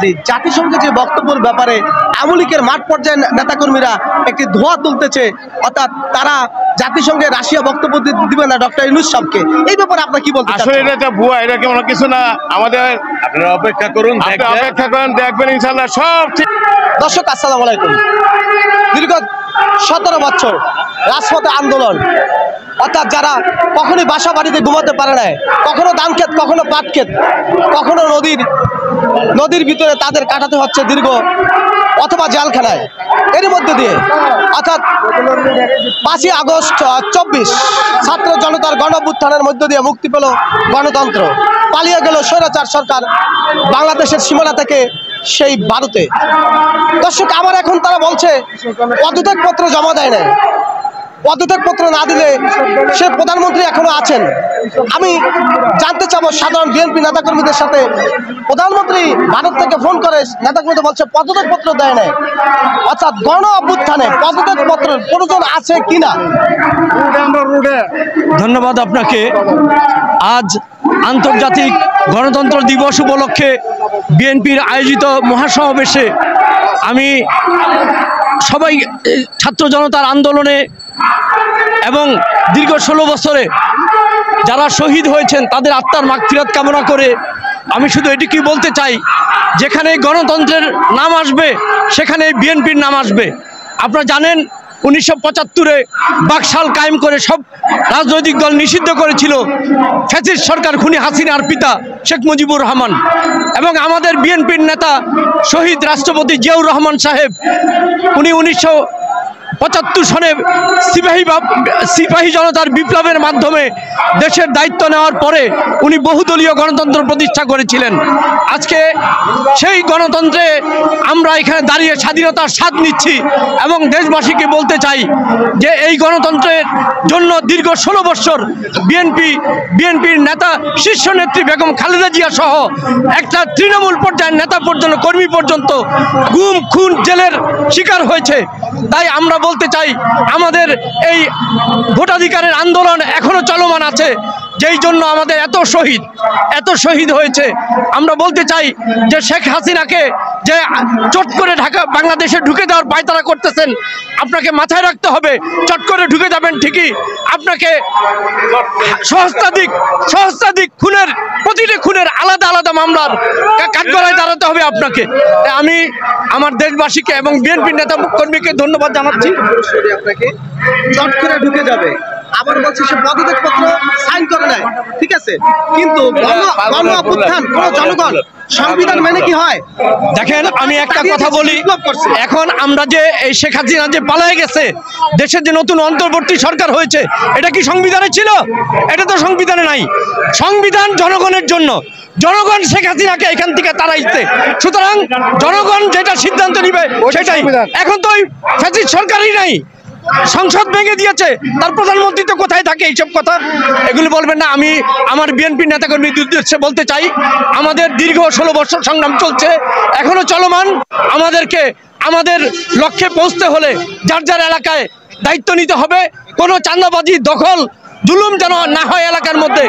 জি, জাতিসংঘে যে বক্তব্যের ব্যাপারে আওয়ামী লীগের মাঠ পর্যায়ে নেতাকর্মীরা একটি ধোঁয়া তুলতেছে, অর্থাৎ তারা জাতিসংঘে রাশিয়া বক্তব্য দিবে না ডক্টর ইউনূস সাহেবকে, এই ব্যাপারে আপনারা কি বলতে চাচ্ছেন? আসলে এটা ভুয়া, এটা কেমন কিছু না। আমাদের আপনারা অপেক্ষা করুন, দেখবেন ইনশাআল্লাহ সব ঠিক। দর্শক আসসালামু আলাইকুম। দীর্ঘ 17 বছর রাজপথে আন্দোলন, অর্থাৎ যারা কখনোই বাসা বাড়িতে ঘুমাতে পারে না, কখনো ধান ক্ষেত, কখনো পাট ক্ষেত, কখনো নদীর ভিতরে তাদের কাটাতে হচ্ছে দীর্ঘ, অথবা জেলখানায়। এর মধ্যে দিয়ে অর্থাৎ 5ই আগস্ট 24 ছাত্র জনতার গণ-অভ্যুত্থানের মধ্য দিয়ে মুক্তি পেল গণতন্ত্র, পালিয়ে গেল স্বৈরাচার সরকার বাংলাদেশের সীমানা থেকে সেই ভারতে। দর্শক, আবার এখন তারা বলছে পদত্যাগপত্র জমা দেয় না। পদত্যাগপত্র না দিলে সে প্রধানমন্ত্রী এখনো আছেন। আমি জানতে চাবো সাধারণ বিএনপি নেতাকর্মীদের সাথে, প্রধানমন্ত্রী ভারত থেকে ফোন করে নেতাকর্মীদের বলছে পদত্যাগপত্র দেয় নাই, অর্থাৎ গণ-অভ্যুত্থানে পদত্যাগপত্রের প্রয়োজন আছে কিনা? ধন্যবাদ আপনাকে। আজ আন্তর্জাতিক গণতন্ত্র দিবস উপলক্ষে বিএনপির আয়োজিত মহাসমাবেশে আমি সবাই ছাত্র জনতার আন্দোলনে এবং দীর্ঘ 16 বছরে যারা শহীদ হয়েছেন তাদের আত্মার মাগফিরাত কামনা করে আমি শুধু এটুকুই বলতে চাই, যেখানে গণতন্ত্রের নাম আসবে সেখানে বিএনপির নাম আসবে। আপনারা জানেন 1975-এ বাকশাল কায়েম করে সব রাজনৈতিক দল নিষিদ্ধ করেছিল ফ্যাসিস্ট সরকার খুনি হাসিনার পিতা শেখ মুজিবুর রহমান, এবং আমাদের বিএনপির নেতা শহীদ রাষ্ট্রপতি জিয়াউর রহমান সাহেব, উনি 1975 সনে সিপাহী জনতার বিপ্লবের মাধ্যমে দেশের দায়িত্ব নেওয়ার পরে উনি বহুদলীয় গণতন্ত্র প্রতিষ্ঠা করেছিলেন। আজকে সেই গণতন্ত্রে আমরা এখানে দাঁড়িয়ে স্বাধীনতার স্বাদ নিচ্ছি এবং দেশবাসীকে বলতে চাই যে এই গণতন্ত্রের জন্য দীর্ঘ 16 বছর বিএনপির নেতা শীর্ষ নেত্রী বেগম খালেদা জিয়া সহ একটা তৃণমূল পর্যায়ের নেতা পর্যন্ত, কর্মী পর্যন্ত গুম খুন জেলের শিকার হয়েছে। তাই আমরা বলতে চাই আমাদের এই ভোটাধিকারের আন্দোলন এখনো চলমান আছে, যেই জন্য আমাদের এত শহীদ হয়েছে। আমরা বলতে চাই যে শেখ হাসিনাকে যে চট করে বাংলাদেশে ঢুকে দেওয়ার পায়তারা করতেছেন, আপনাকে মাথায় রাখতে হবে, চট করে ঢুকে যাবেন ঠিকই, আপনাকে সহস্রাধিক খুনের, প্রতিটি খুনের আলাদা আলাদা মামলার কাঠগড়ায় দাঁড়াতে হবে আপনাকে। আমি আমার দেশবাসীকে এবং বিএনপির নেতা কর্মীকে ধন্যবাদ জানাচ্ছি। আপনাকে চট করে ঢুকে যাবে, আবার বলছে সে পদত্যাগপত্র সাইন করে নাই, ঠিক আছে, কিন্তু গণ-অভ্যুত্থান কোন জনগণ সংবিধান মেনে কি হয়? দেখেন, আমি একটা কথা বলি, এখন আমরা যে এই শেখ হাসিনা যে পালায় গেছে, দেশের যে নতুন অন্তর্বর্তী সরকার হয়েছে, এটা কি সংবিধানে ছিল? এটা তো সংবিধানে নাই। সংবিধান জনগণের জন্য, জনগণ শেখ হাসিনাকে এখান থেকে তাড়াইছে, সুতরাং জনগণ যেটা সিদ্ধান্ত নিবে সেটাই। এখন তো ওই ফ্যাসিস্ট সরকারই নাই, সংসদ ভেঙে দিয়েছে, তার প্রধানমন্ত্রী তো কোথায় থাকে? এইসব কথা এগুলো বলবেন না। আমি আমার বিএনপি নেতাকর্মীর উদ্দেশ্যে বলতে চাই, আমাদের দীর্ঘ 16 বছর সংগ্রাম চলছে, এখনো চলমান। আমাদেরকে আমাদের লক্ষ্যে পৌঁছতে হলে যার যার এলাকায় দায়িত্ব নিতে হবে। কোনো চাঁদাবাজি, দখল, জুলুম যেন না হয় এলাকার মধ্যে।